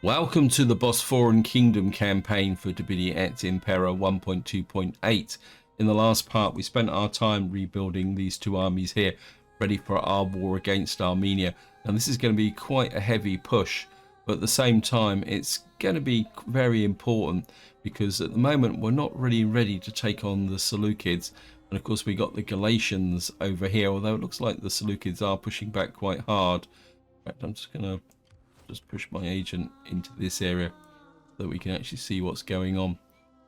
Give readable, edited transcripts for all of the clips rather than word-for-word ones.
Welcome to the Bosporan Kingdom campaign for Et Impera 1.2.8. In the last part, we spent our time rebuilding these two armies here, ready for our war against Armenia. And this is going to be quite a heavy push, but at the same time, it's going to be very important because at the moment, we're not really ready to take on the Seleucids. And of course, we got the Galatians over here, although it looks like the Seleucids are pushing back quite hard. In fact, I'm just going to push my agent into this area so that we can actually see what's going on.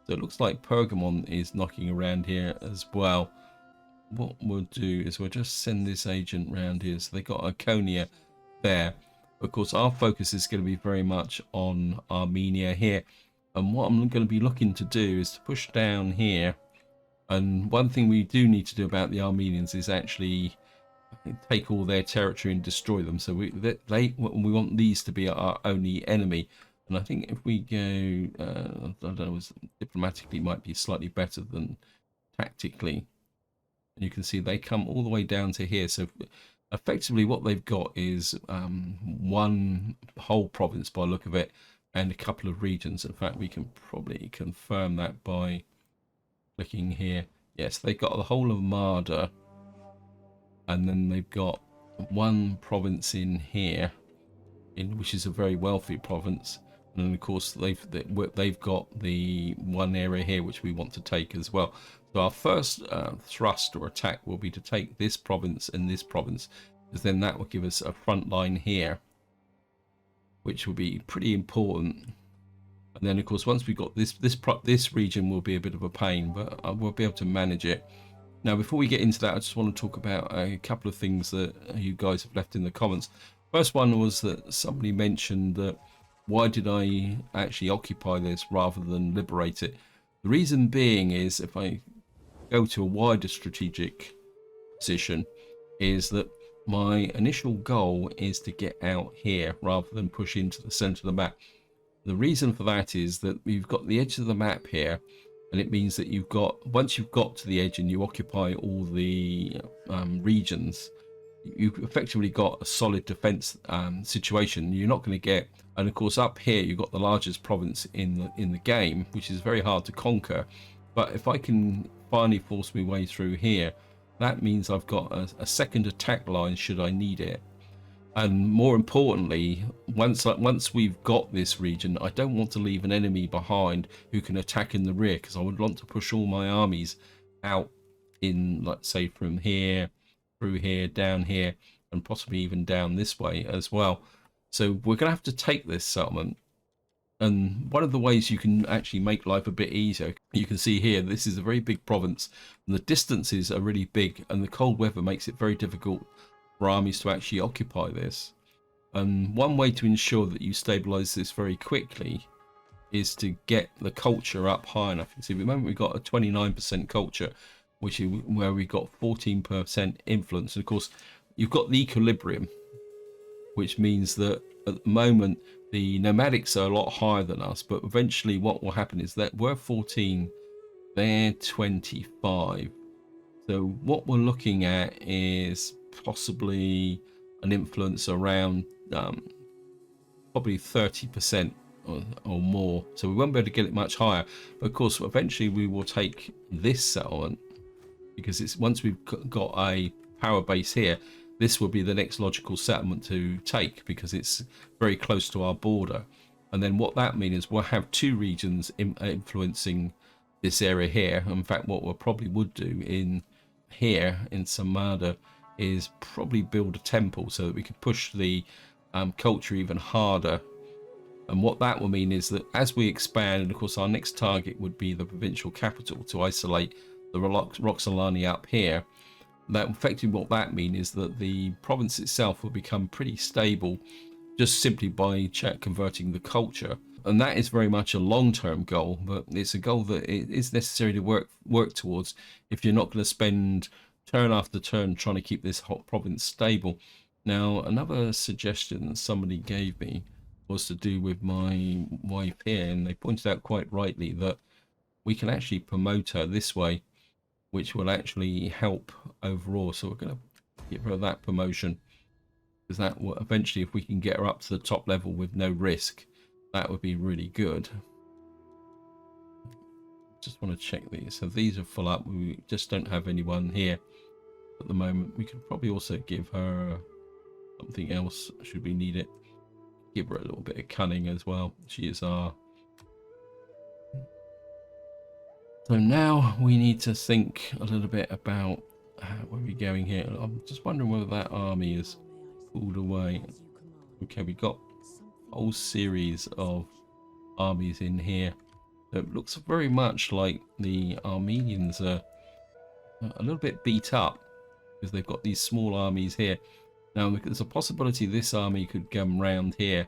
So it looks like Pergamon is knocking around here as well. What we'll do is we'll just send this agent round here. So they got Iconia there. Of course, our focus is going to be very much on Armenia here. And what I'm going to be looking to do is to push down here. And one thing we do need to do about the Armenians is actually take all their territory and destroy them. So we want these to be our only enemy. And I think if we go, I don't know, diplomatically might be slightly better than tactically. And you can see they come all the way down to here. So effectively what they've got is one whole province by the look of it and a couple of regions. In fact, we can probably confirm that by clicking here. Yes, they've got the whole of Marda. And then they've got one province in here, which is a very wealthy province. And then of course they've got the one area here which we want to take as well. So our first thrust or attack will be to take this province and this province, because then that will give us a front line here, which will be pretty important. And then of course once we've got this region will be a bit of a pain, but we'll be able to manage it. Now, before we get into that, I just want to talk about a couple of things that you guys have left in the comments. First one was that somebody mentioned that why did I actually occupy this rather than liberate it? The reason being is if I go to a wider strategic position is that my initial goal is to get out here rather than push into the center of the map. The reason for that is that we've got the edge of the map here. And it means that once you've got to the edge and you occupy all the regions, you've effectively got a solid defense situation. You're not going to get, and of course up here you've got the largest province in the game, which is very hard to conquer. But if I can finally force my way through here, that means I've got a second attack line should I need it. And more importantly, once we've got this region, I don't want to leave an enemy behind who can attack in the rear, because I would want to push all my armies out in, let's say, from here, through here, down here, and possibly even down this way as well. So we're going to have to take this settlement. And one of the ways you can actually make life a bit easier, you can see here, this is a very big province, and the distances are really big, and the cold weather makes it very difficult for armies to actually occupy this. And one way to ensure that you stabilize this very quickly is to get the culture up high enough. You see, remember we've got a 29% culture, which is where we got 14% influence. And of course, you've got the equilibrium, which means that at the moment the nomadics are a lot higher than us, but eventually what will happen is that we're 14, they're 25. So what we're looking at is possibly an influence around probably 30% or more. So we won't be able to get it much higher. But of course, eventually we will take this settlement, because it's once we've got a power base here, this will be the next logical settlement to take because it's very close to our border. And then what that means is we'll have two regions influencing this area here. In fact, what we probably would do in here in Submod is probably build a temple so that we can push the culture even harder. And what that will mean is that as we expand, and of course our next target would be the provincial capital to isolate the Roxolani up here, that effectively what that means is that the province itself will become pretty stable just simply by converting the culture. And that is very much a long-term goal, but it's a goal that it is necessary to work towards if you're not going to spend turn after turn trying to keep this hot province stable. Now, another suggestion that somebody gave me was to do with my wife here, and they pointed out quite rightly that we can actually promote her this way, which will actually help overall. So we're going to give her that promotion, because that will eventually, if we can get her up to the top level with no risk, That would be really good. Just want to check these. So these are full up. We just don't have anyone here at the moment. We could probably also give her something else should we need it. Give her a little bit of cunning as well. She is our... So now we need to think a little bit about where we're going here. I'm just wondering whether that army is pulled away. Okay, we got a whole series of armies in here. It looks very much like the Armenians are a little bit beat up because they've got these small armies here. Now there's a possibility this army could come round here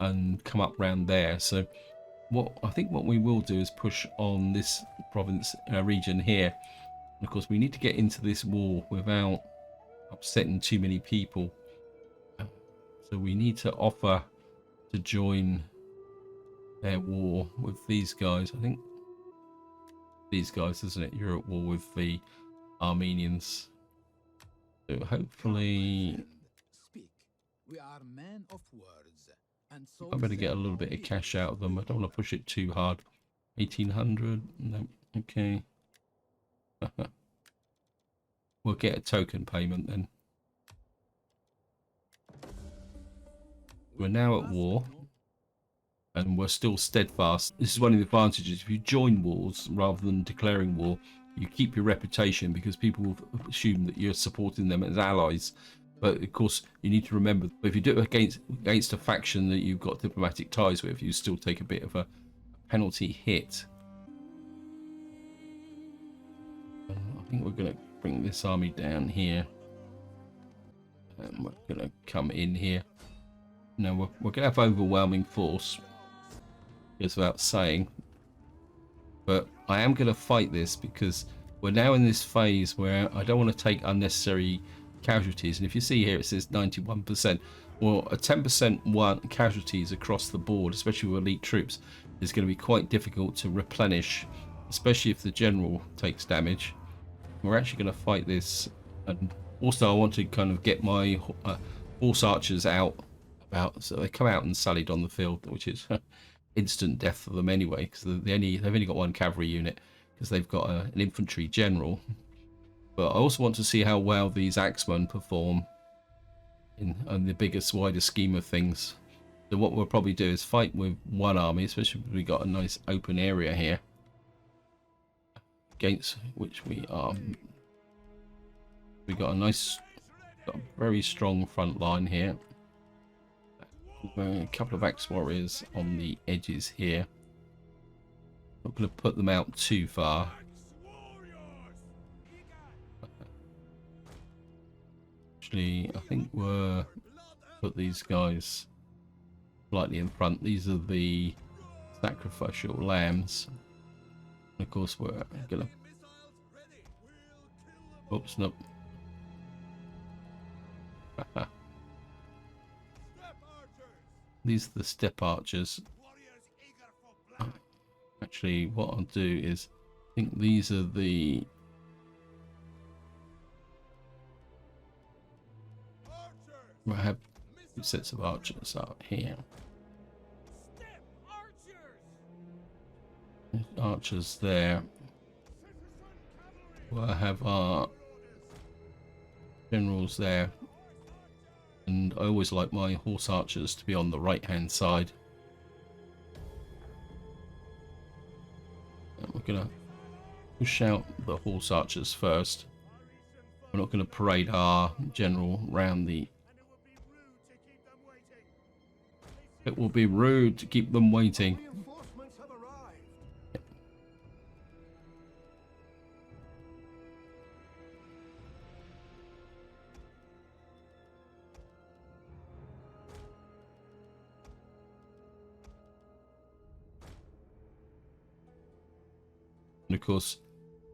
and come up round there. So I think what we will do is push on this province region here. And of course we need to get into this war without upsetting too many people. So we need to offer to join their war with these guys. I think these guys, isn't it? You're at war with the Armenians. So hopefully we are men of words, and so I better get a little bit of cash out of them. I don't want to push it too hard. 1800. No, okay. We'll get a token payment then. We're now at war. And we're still steadfast. This is one of the advantages. If you join wars rather than declaring war, you keep your reputation because people will assume that you're supporting them as allies. But of course, you need to remember, if you do it against a faction that you've got diplomatic ties with, you still take a bit of a penalty hit. I think we're going to bring this army down here. And we're going to come in here. Now, we're going to have overwhelming force. Goes without saying, but I am going to fight this because we're now in this phase where I don't want to take unnecessary casualties. And if you see here, it says 91%. Well, a 10% casualties across the board, especially with elite troops, is going to be quite difficult to replenish, especially if the general takes damage. We're actually going to fight this, and also I want to kind of get my horse archers out, so they come out and sallied on the field, which is instant death for them anyway, because they've only got one cavalry unit because they've got an infantry general. But I also want to see how well these axemen perform in the biggest, wider scheme of things. So what we'll probably do is fight with one army, especially if we've got a nice open area here, against which we are. We got a very strong front line here. A couple of axe warriors on the edges here. Not going to put them out too far. Actually, I think we'll put these guys slightly in front. These are the sacrificial lambs. And of course, we're going to... Oops, nope. These are the step archers. Actually, what I'll do is, I think these are the... I have two sets of archers out here. There's archers there. We'll have our generals there. And I always like my horse archers to be on the right hand side. And we're going to push out the horse archers first. We're not going to parade our general round the... It will be rude to keep them waiting. And of course,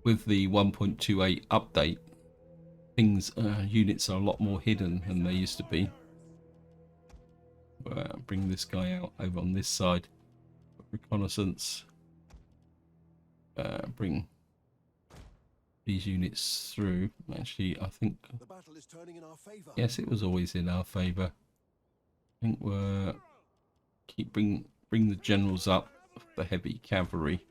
with the 1.28 update, units are a lot more hidden than they used to be. Bring this guy out over on this side. Reconnaissance. Bring these units through. Actually, I think... The battle is turning in our favor. Yes, it was always in our favor. I think we're... bring the generals up, the heavy cavalry.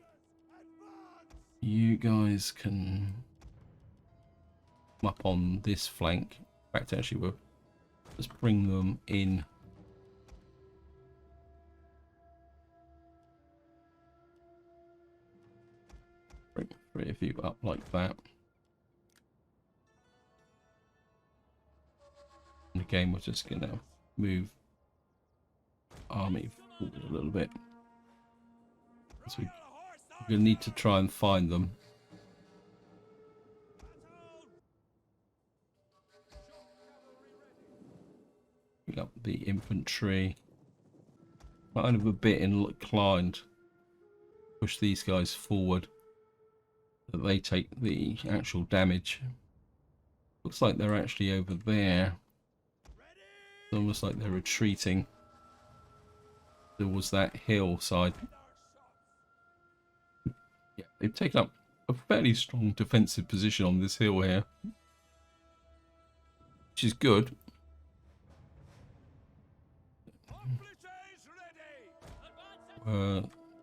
You guys can come up on this flank. In fact, actually, we'll just bring them in. Bring 3 of you up like that. And again, we're just going to move army forward a little bit. So we're going to need to try and find them. Pick up the infantry. Kind of a bit inclined. Push these guys forward. So that they take the actual damage. Looks like they're actually over there. It's almost like they're retreating. There was that hillside. Yeah, they've taken up a fairly strong defensive position on this hill here, which is good.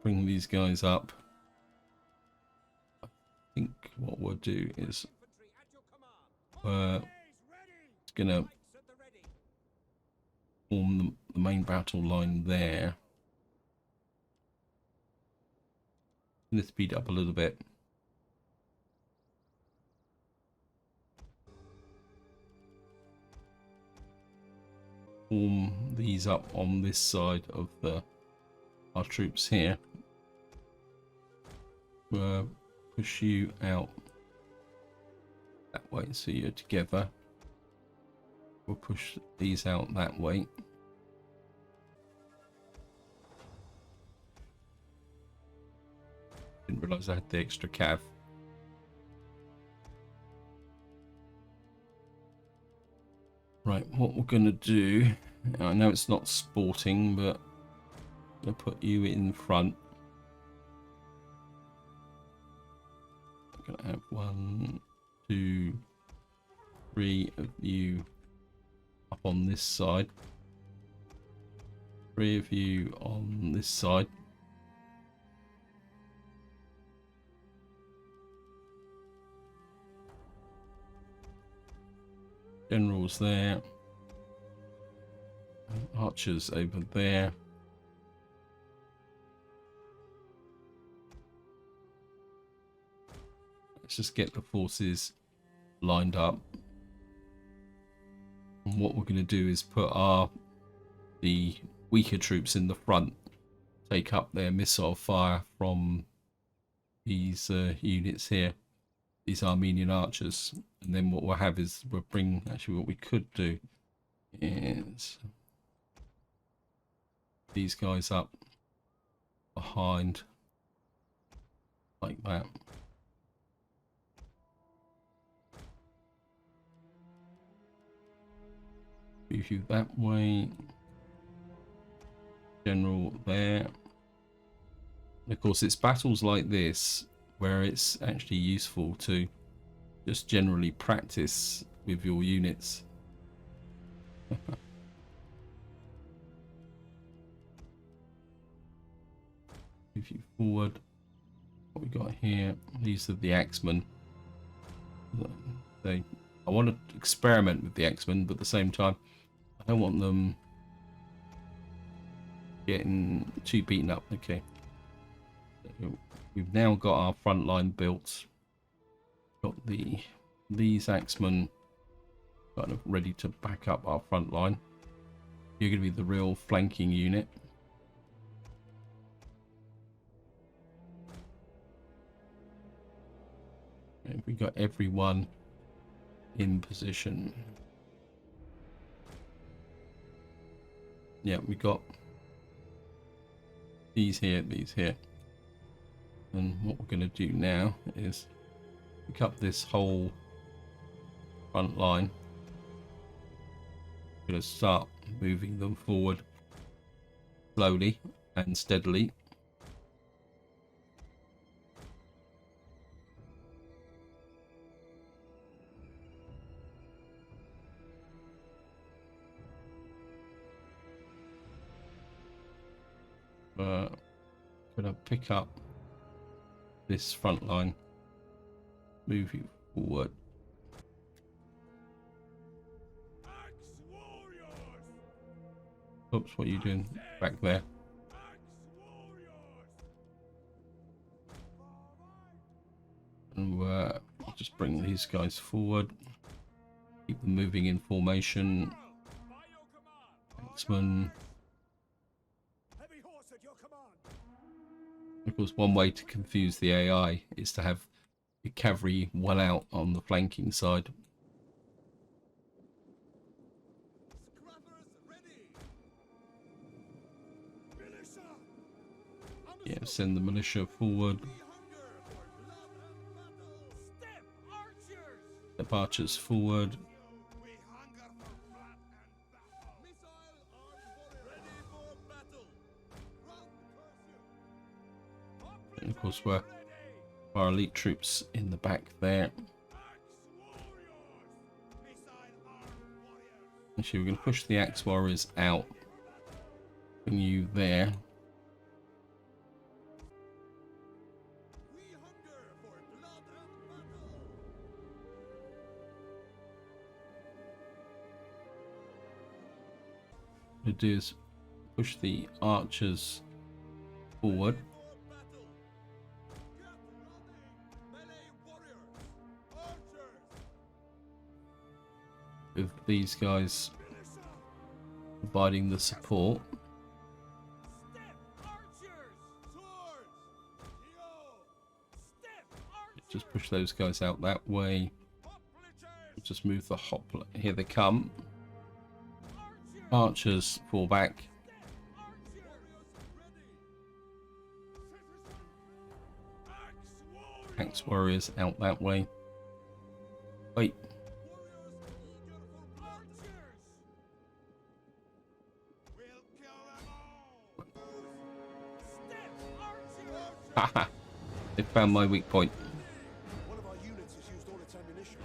Bring these guys up. I think what we'll do is it's gonna form the main battle line there. Let's speed up a little bit. Form these up on this side of our troops here. Push you out that way so you're together. We'll push these out that way. Didn't realise I had the extra cav. Right, what we're going to do, I know it's not sporting, but I'm going to put you in front. I'm going to have 1, 2, 3 of you up on this side. 3 of you on this side. Generals there. Archers over there. Let's just get the forces lined up. And what we're going to do is put the weaker troops in the front, take up their missile fire from these units here, these Armenian archers, and then what we'll have is we'll bring, actually what we could do is these guys up behind like that. Move you that way. General there. And of course, it's battles like this where it's actually useful to just generally practice with your units. Move you forward. What we got here, these are the axemen. I want to experiment with the axemen, but at the same time I don't want them getting too beaten up. Okay, so we've now got our front line built. Got these axemen kind of ready to back up our front line. You're going to be the real flanking unit. And we got everyone in position. Yeah, we got these here, and what we're going to do now is pick up this whole front line. We're going to start moving them forward slowly and steadily. Gonna pick up this front line, move you forward. Oops, what are you doing back there? And I'll just bring these guys forward. Keep them moving in formation. X-Men. Of course, one way to confuse the AI is to have your cavalry well out on the flanking side. Yeah, send the militia forward. Step archers forward. And of course, we're our elite troops in the back there. Actually, we're going to push the axe warriors out. Bring you there. What we do is push the archers forward. With these guys providing the support. Just push those guys out that way. Just move the hopla. Here they come. Archers fall back. Axe warriors out that way. Wait. Haha. They found my weak point. One of our units has used all its ammunition.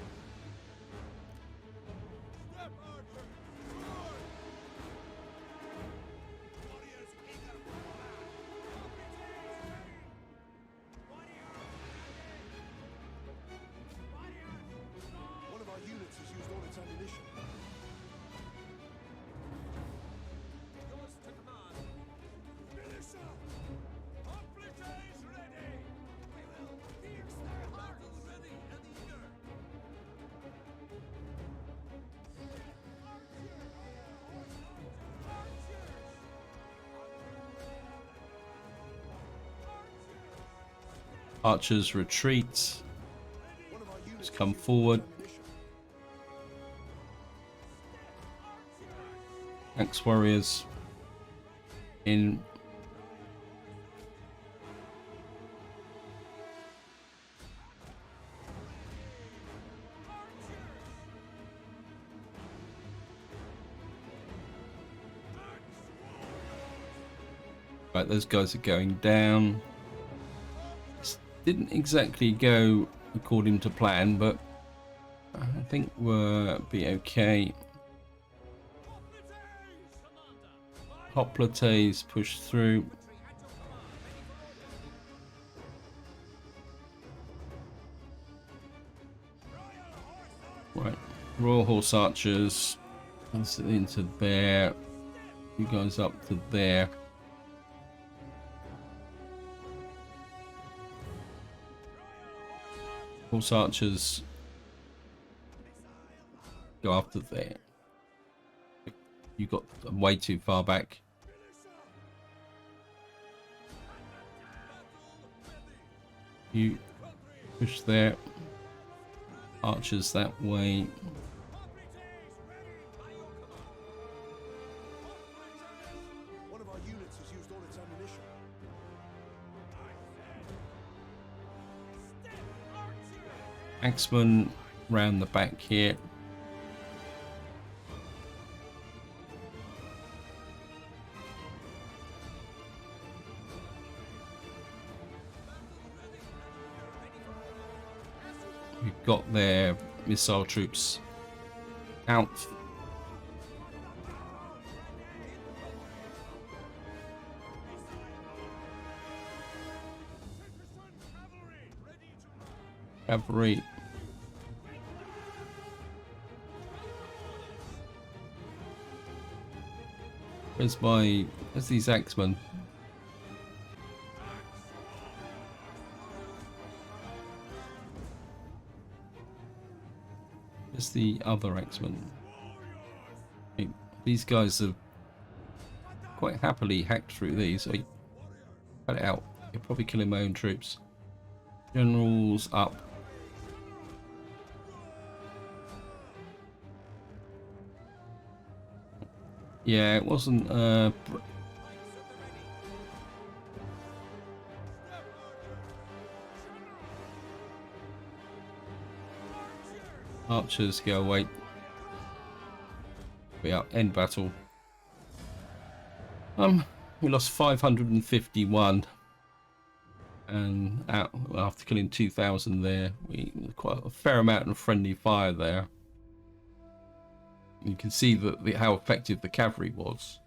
One of our units has used all its ammunition. Yours to command. Militia! Hoplites ready! We will pierce their hearts ready and eager. Archers retreat. One of our units Just come forward. Axe warriors in. Right, those guys are going down. This didn't exactly go according to plan, but I think we'll be okay. Hoplites push through. Right, Royal Horse Archers into there. You guys up to there. Horse Archers go after there. You got way too far back. You push there. Archers that way. One of our units has used all its ammunition. Axemen round the back here. We've got their missile troops out. Cavalry. Where's these axemen? Where's the other axemen? These guys have quite happily hacked through these. So cut it out. You're probably killing my own troops. Generals up. Yeah, it wasn't archers go away. We are end battle. We lost 551 and out after killing 2,000 there. We quite a fair amount of friendly fire there. You can see that how effective the cavalry was.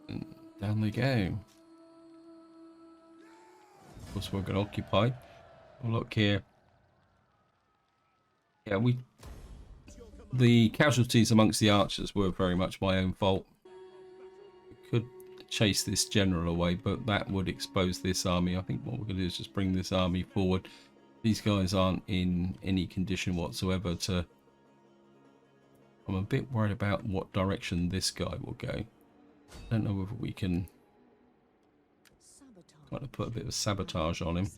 And down they go. Of course, we're going to occupy. Oh, look here. Yeah, the casualties amongst the archers were very much my own fault. We could chase this general away, but that would expose this army. I think what we're going to do is just bring this army forward. These guys aren't in any condition whatsoever to... I'm a bit worried about what direction this guy will go. I don't know whether we can kind of put a bit of sabotage on him.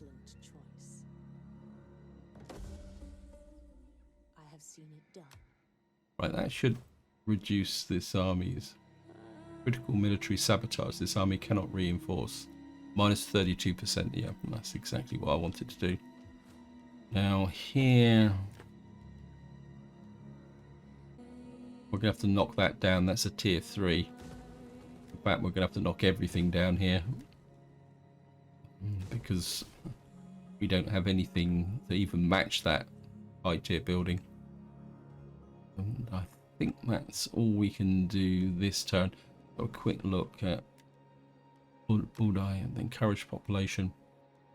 Right, that should reduce this army's critical military sabotage. This army cannot reinforce. Minus 32%. Yeah, that's exactly what I wanted to do. Now here, we're gonna have to knock that down. That's a tier 3. In fact, we're gonna have to knock everything down here because we don't have anything to even match that high tier building. And I think that's all we can do this turn. A quick look at Budai and encourage population.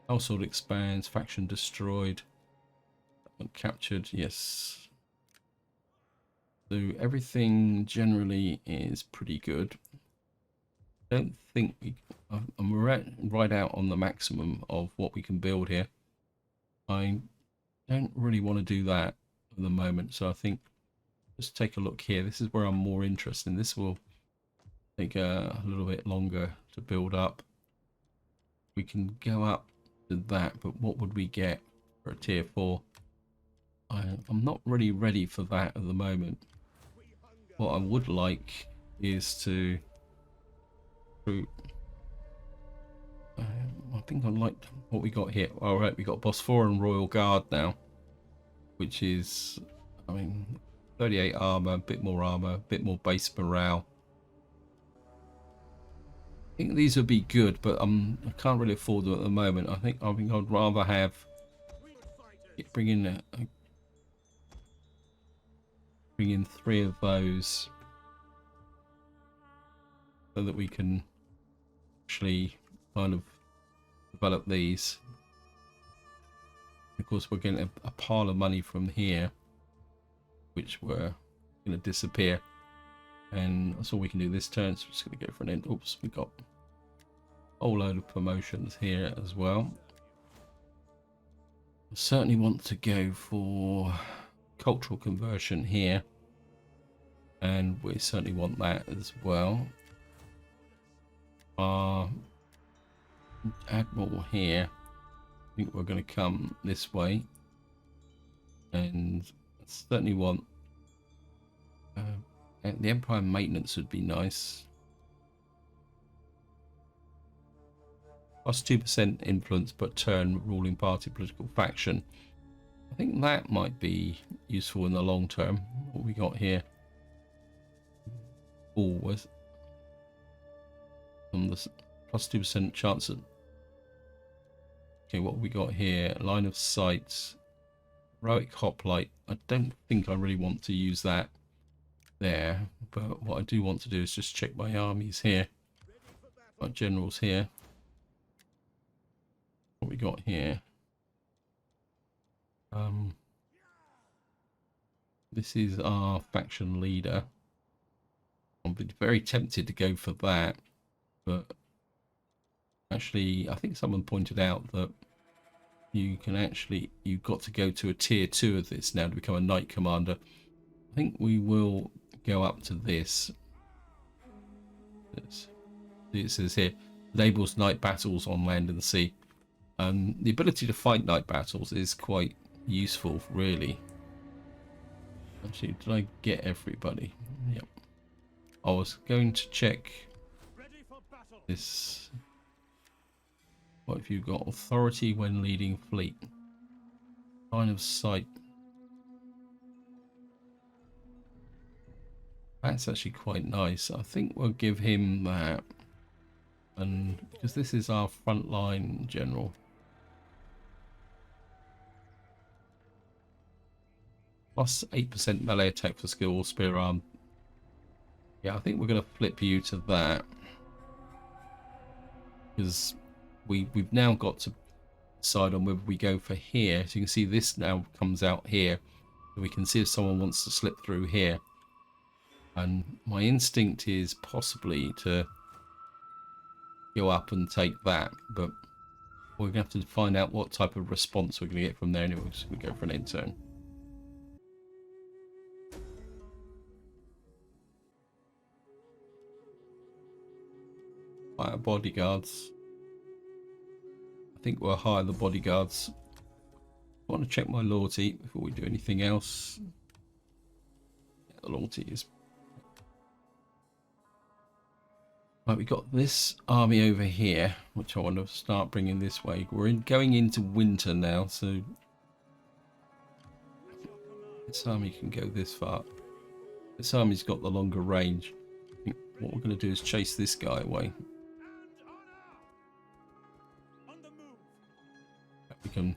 Household expands, faction destroyed, captured, yes. So everything generally is pretty good. Don't think I'm right out on the maximum of what we can build here. I don't really want to do that at the moment, so I think just take a look here. This is where I'm more interested in. This will take a little bit longer to build up. We can go up to that, but what would we get for a tier 4? I'm not really ready for that at the moment. What I would like is to I think I like what we got here. All right, we got Bosporan Royal Guard now, which is, I mean, 38 armor, a bit more base morale. I think these would be good, but I can't really afford them at the moment. I think I'd rather have bring in 3 of those so that we can actually kind of develop these. Of course, we're getting a pile of money from here, which were going to disappear, and that's all we can do this turn. So we're just going to go for an end. Oops, we got a whole load of promotions here as well. I certainly want to go for cultural conversion here, and we certainly want that as well. Admiral here, I think we're going to come this way, and I certainly want the Empire maintenance would be nice. Plus 2% influence per turn, ruling party, political faction. I think that might be useful in the long term. What we got here? Always on the plus 2% chance of. Okay, what we got here? Line of sight, heroic hoplite. I don't think I really want to use that there, but what I do want to do is just check my armies here. Right, generals here. What we got here? This is our faction leader. I'm very tempted to go for that, but actually, I think someone pointed out that you've got to go to a tier 2 of this now to become a knight commander. I think we will go up to this. It says here, enables night battles on land and sea. The ability to fight night battles is quite useful, really. Actually, did I get everybody? Yep. I was going to check this. What have you got? Authority when leading fleet. Line of sight. That's actually quite nice. I think we'll give him that. And because this is our frontline general. Plus 8% melee attack for skill, spear arm. Yeah, I think we're going to flip you to that. Because we've now got to decide on whether we go for here. So you can see this now comes out here. So we can see if someone wants to slip through here. And my instinct is possibly to go up and take that. But we're going to have to find out what type of response we're going to get from there. Anyway, we go for an end turn. Hire bodyguards. I think we'll hire the bodyguards. I want to check my loyalty before we do anything else. Yeah, the loyalty is... Right, we've got this army over here, which I want to start bringing this way. We're going into winter now, so... This army can go this far. This army's got the longer range. I think what we're going to do is chase this guy away. We can...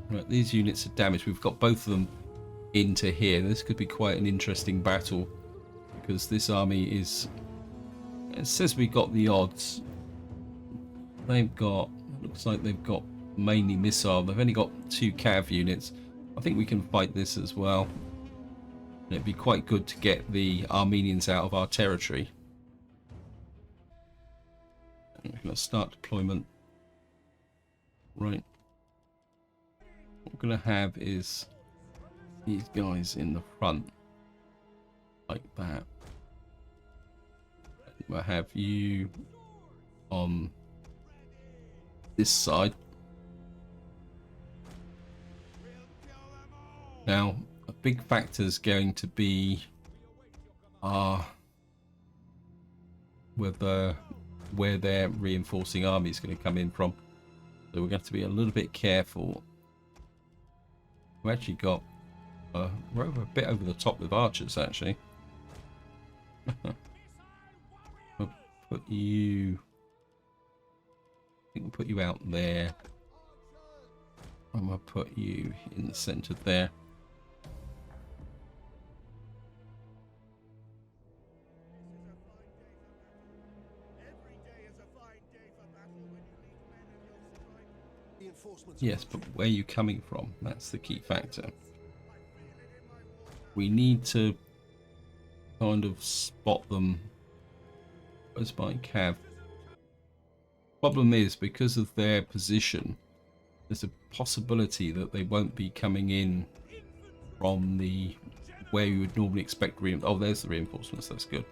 Right, these units are damaged. We've got both of them into here. This could be quite an interesting battle because this army is... It says we got the odds. They've got... Looks like they've got mainly missile. They've only got 2 cav units. I think we can fight this as well. It'd be quite good to get the Armenians out of our territory. And we're going to start deployment. Right. What we're going to have is these guys in the front. Like that. We'll have you on this side. Now, a big factor is going to be where their reinforcing army is going to come in from. So we're going to have to be a little bit careful. We actually got we're a bit over the top with archers actually. We'll put you. I think we'll put you out there. And we'll put you in the centre there. Yes, but where are you coming from? That's the key factor. We need to kind of spot them. Where's my cav? Problem is, because of their position, there's a possibility that they won't be coming in from the where you would normally expect oh, there's the reinforcements. That's good.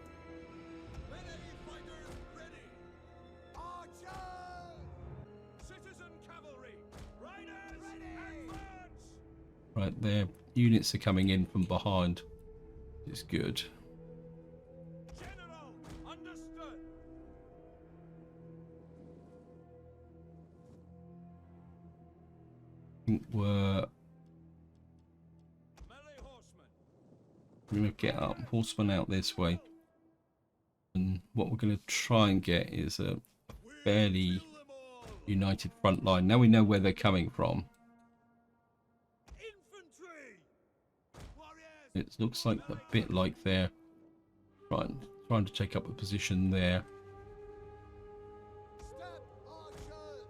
Right, their units are coming in from behind. It's good. General, understood. I think we're going to get up horsemen out this way. And what we're going to try and get is a fairly united front line. Now we know where they're coming from. It looks like a bit like they're trying to take up a position there. Step, archers!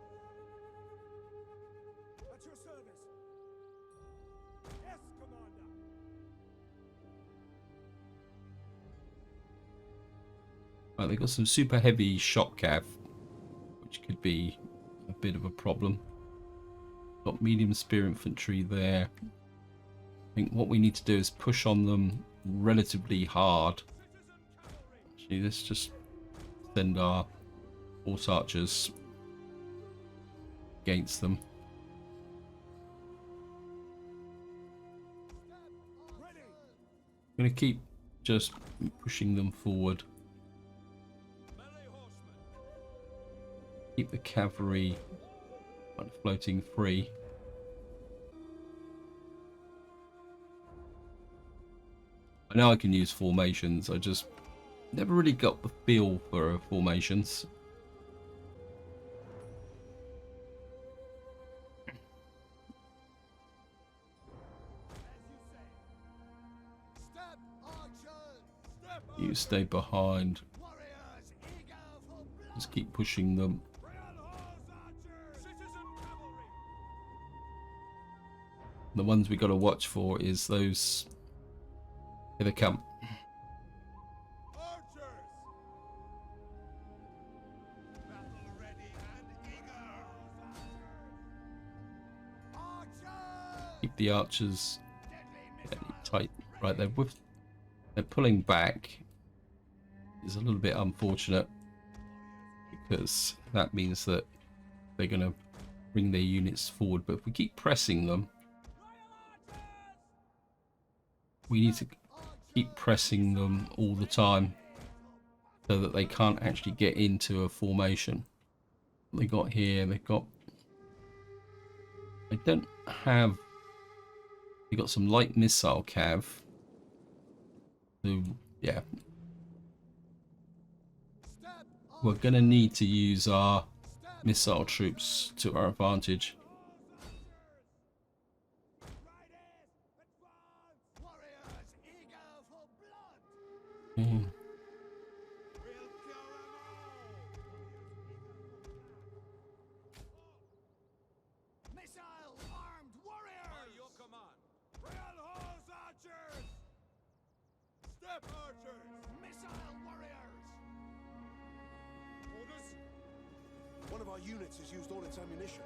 At your service. Yes, Commander. Right, they've got some super heavy shot cav, which could be a bit of a problem. Got medium spear infantry there. I think what we need to do is push on them relatively hard. Actually, let's just send our horse archers against them. I'm going to keep just pushing them forward. Keep the cavalry floating free. I know I can use formations, I just never really got the feel for formations. Step, archers! Step, You stay behind, warriors eager for blood! just keep pushing them. The ones we got to watch for is those. Here they come. Archers! Battle ready and eager! Archers! Keep the archers tight. Right, they're pulling back. It's a little bit unfortunate because that means that they're going to bring their units forward. But if we keep pressing them, we need to keep pressing them all the time so that they can't actually get into a formation. They got here, they don't have, they got some light missile cav. So yeah, we're gonna need to use our missile troops to our advantage. Mm. Missile armed warriors! By your command. Real horse archers! Step archers! Missile warriors! Orders? One of our units has used all its ammunition.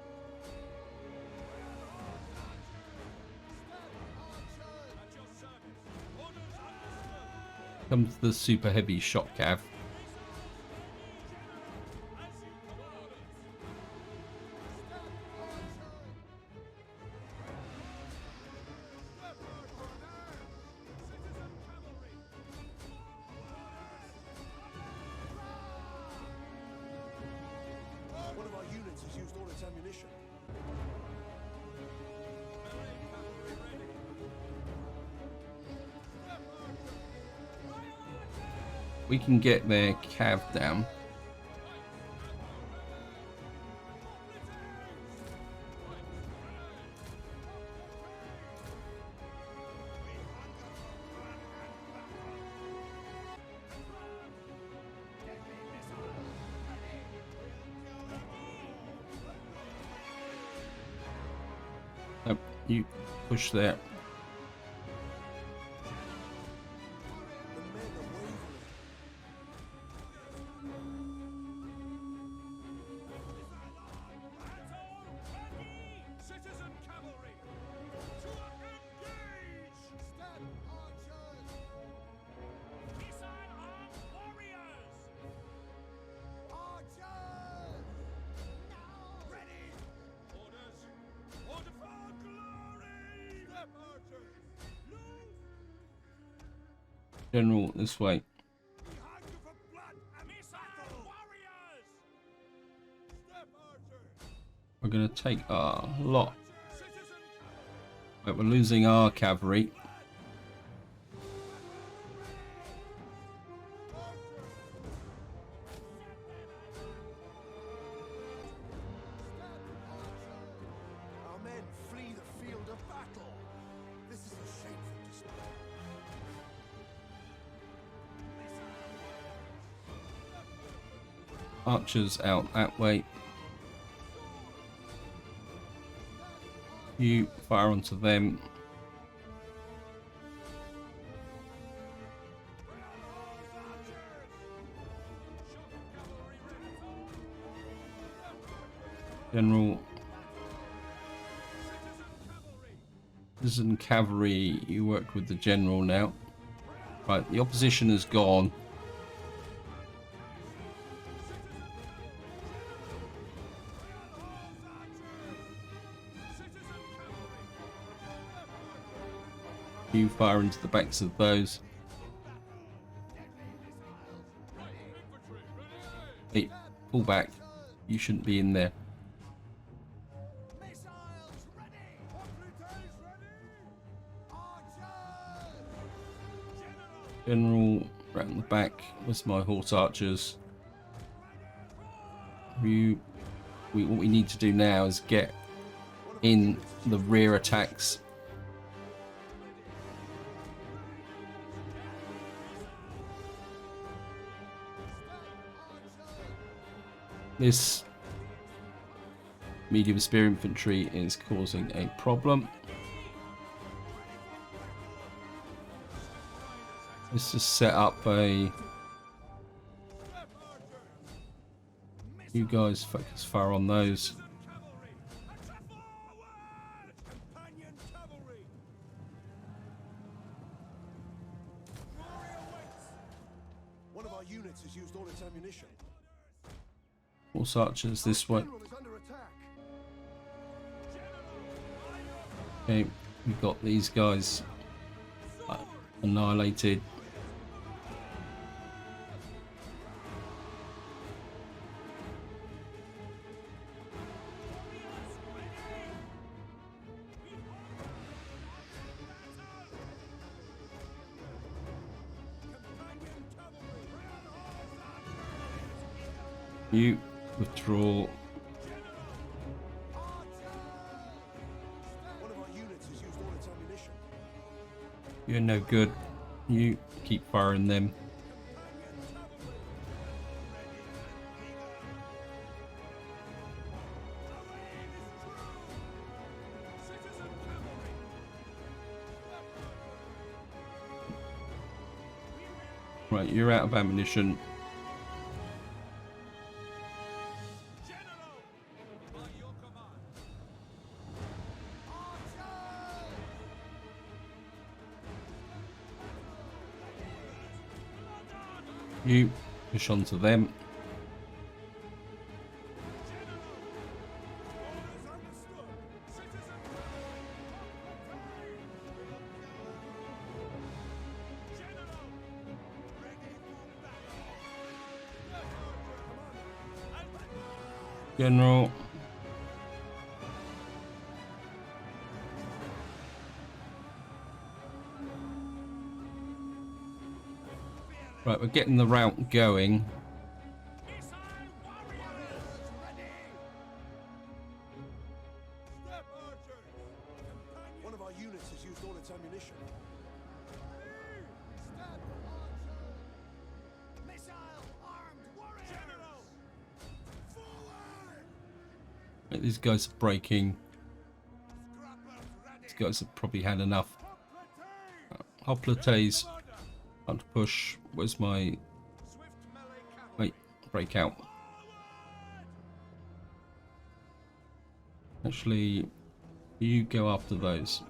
At your service. Orders understood. Comes the super heavy shot cav. One of our units has used all its ammunition. We can get their cav down. Nope, you push there. The men are wavering. Citizen cavalry! To engage! Step archers! Missile armed warriors! Archers! Now! Ready! Orders! Order for glory! Step archers! Loose! General, this way. We hunger for blood and missile warriors! Step archers! We're gonna take a lot. Citizen But we're losing our cavalry. Our men flee the field of battle. This is a shameful display. Archers out that way. You fire onto them. General. Citizen cavalry, you work with the general now. Right, the opposition has gone. You fire into the backs of those. Hey, pull back. You shouldn't be in there. General, round the back. Where's my horse archers? What we need to do now is get in the rear attacks. This medium spear infantry is causing a problem. Let's just set up a... You guys focus fire on those. One of our units has used all its ammunition. Horse archers this way. General is under attack. Okay, we've got these guys annihilated. You withdraw. One of our units has used all its ammunition. You're no good. You keep firing them. Right, you're out of ammunition. You push onto them. General. Right, we're getting the route going. One of our units has used all its ammunition. Right, these guys are breaking. These guys have probably had enough. Hoplites. Time to push. Where's my... Wait, break out. Actually, you go after those.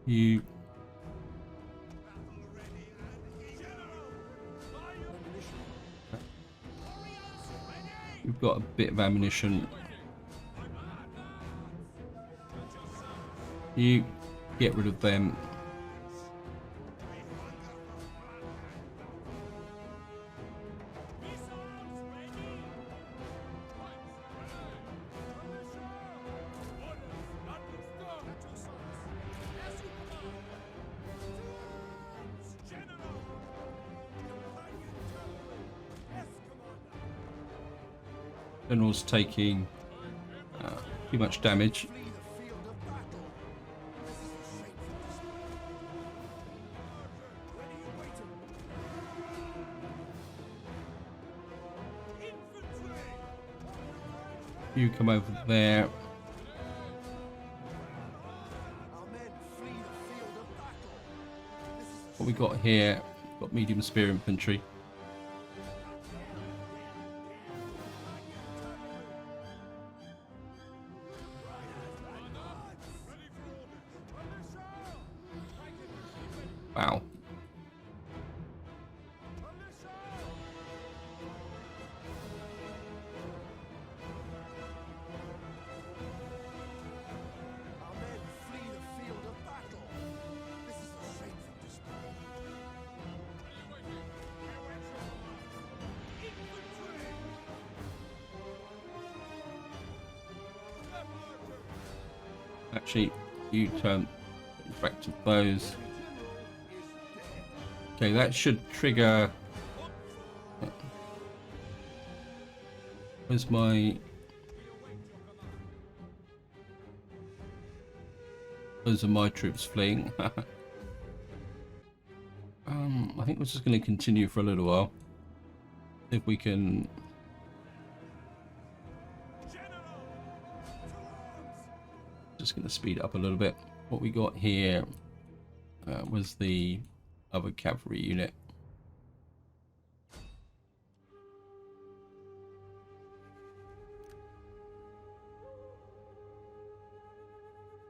You... You've got a bit of ammunition. You get rid of them. General's taking too much damage. You come over there. Our men flee the field of battle. This is What we got here? Got medium spear infantry. Wow. our men flee the field of battle. This is a shameful display. Actually, you turn back to those. Okay, that should trigger. Where's my? Those are my troops fleeing. I think we're just going to continue for a little while. If we can. Just going to speed it up a little bit. What we got here was the other cavalry unit.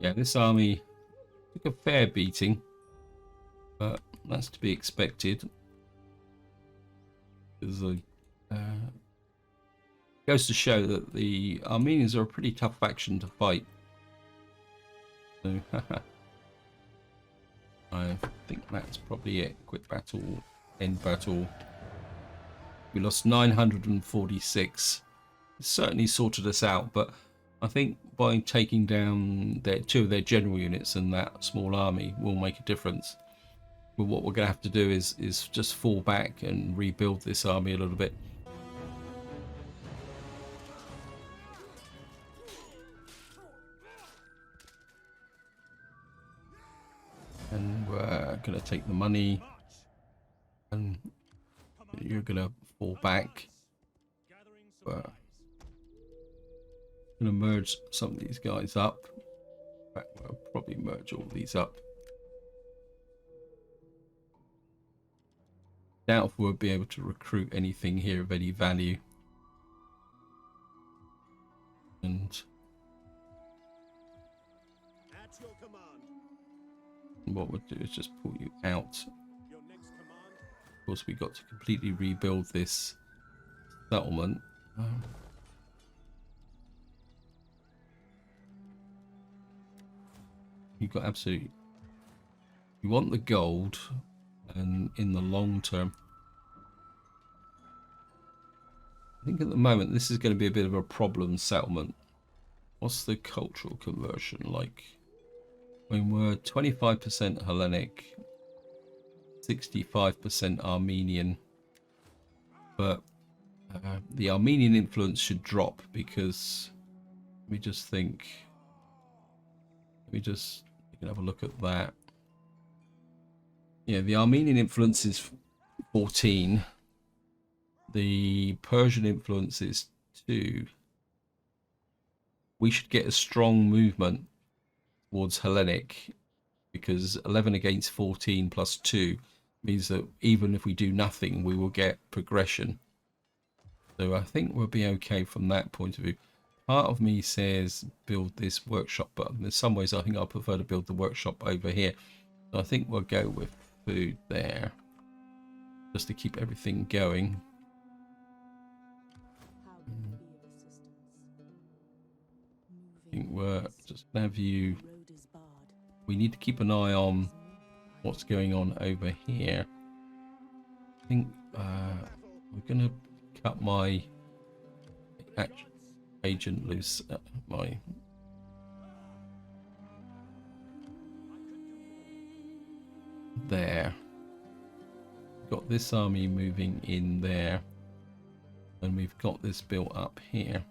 Yeah, this army took a fair beating, but that's to be expected. There's a goes to show that the Armenians are a pretty tough faction to fight. So, I think that's probably it. Quick battle, end battle. We lost 946. It certainly sorted us out, but I think by taking down two of their general units and that small army will make a difference. But what we're going to have to do is just fall back and rebuild this army a little bit. And we're going to take the money, and you're going to fall back. We're going to merge some of these guys up. In fact, we'll probably merge all these up. Doubt if we'll be able to recruit anything here of any value. And At your command. what we'll do is just pull you out. Your next command. Of course, we got to completely rebuild this settlement. You've got absolutely. You want the gold, and in the long term, I think at the moment this is going to be a bit of a problem settlement. What's the cultural conversion like? When we're 25% Hellenic, 65% Armenian, but the Armenian influence should drop because we just think. We can have a look at that. Yeah, the Armenian influence is 14. The Persian influence is 2. We should get a strong movement towards Hellenic because 11 against 14 plus 2 means that even if we do nothing, we will get progression. So I think we'll be okay from that point of view. Part of me says build this workshop, but in some ways I think I prefer to build the workshop over here. So I think we'll go with food there, just to keep everything going. I think we're just gonna have you. We need to keep an eye on what's going on over here. I think we're gonna cut my agent loose. There. Got this army moving in there, and we've got this built up here.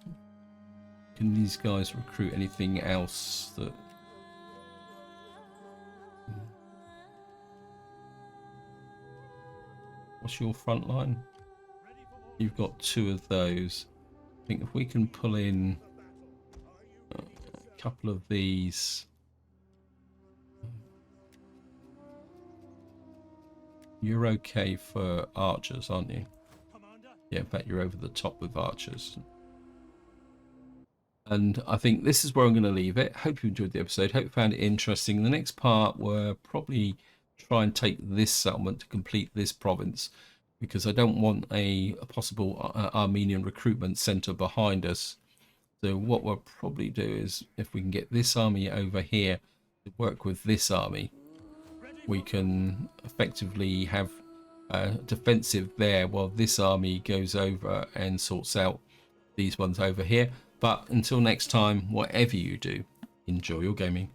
Can these guys recruit anything else that? What's your front line? You've got 2 of those. I think if we can pull in couple of these. You're okay for archers, aren't you? Yeah, in fact, you're over the top with archers. And I think this is where I'm going to leave it. Hope you enjoyed the episode. Hope you found it interesting. The next part, we'll probably try and take this settlement to complete this province, because I don't want a possible Armenian recruitment center behind us. So what we'll probably do is, if we can get this army over here to work with this army, we can effectively have a defensive there while this army goes over and sorts out these ones over here. But until next time, whatever you do, enjoy your gaming.